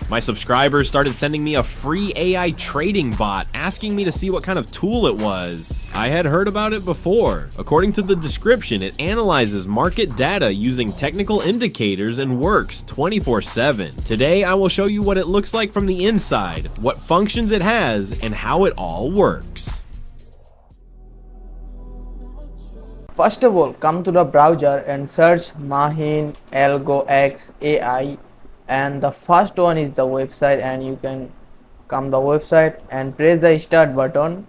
My subscribers started sending me a free AI trading bot asking me to see what kind of tool it was. I had heard about it before. According to the description, it analyzes market data using technical indicators and works 24/7. Today, I will show you what it looks like from the inside, what functions it has, and how it all works. First of all, come to the browser and search MAHIN AlgoX AI, and the first one is the website, and you can come the website and press the start button,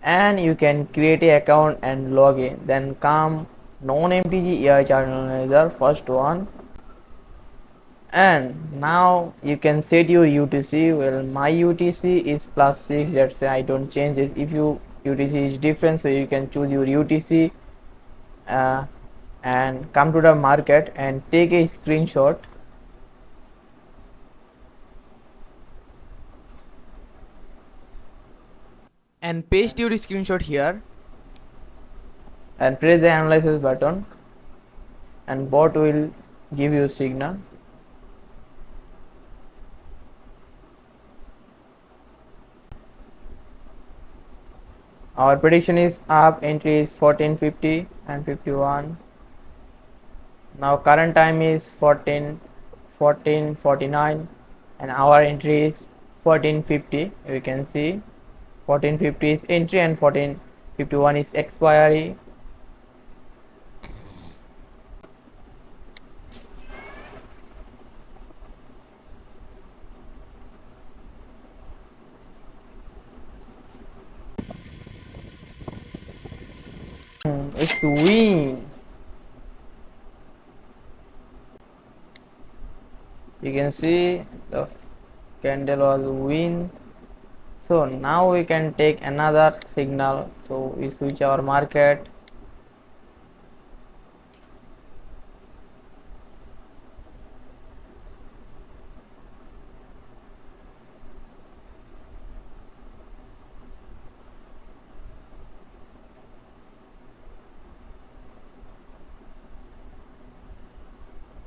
and you can create an account and log in. Then come non-MTG AI chart analyzer, first one, and now you can set your UTC. Well, my UTC is +6. Let's say I don't change it. If you UTC is different, so you can choose your UTC. And come to the market and take a screenshot, and paste your screenshot here and press the analysis button, and bot will give you signal. Our prediction is up, entry is 1450 and 51. Now current time is 14:49 and our entry is 1450. You can see 1450 is entry and 1451 is expiry. It's win. You can see the candle was win. So now we can take another signal. So we switch our market.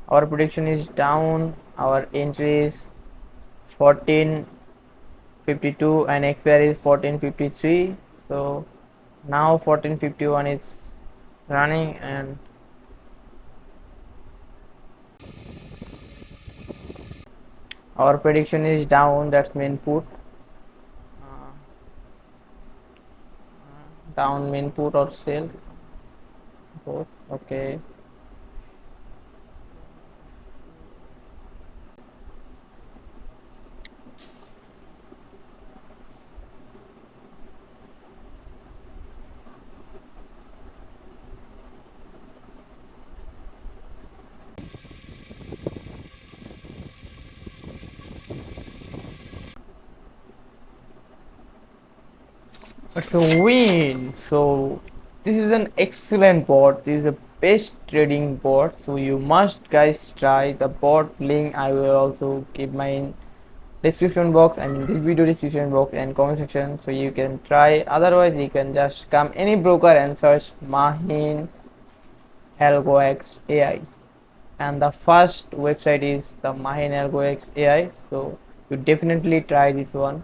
Our prediction is down. Our entry is 1452 and expiry is 1453. So now 1451 is running, and our prediction is down. That's main put. Down main put or sell both. Okay. It's a win. So this is an excellent bot. This is the best trading bot. So you must guys try the bot. Link I will also keep my in description box, I mean this video description box and comment section, so you can try. Otherwise you can just come any broker and search MAHIN AlgoX AI, and the first website is the MAHIN AlgoX AI. So you definitely try this one.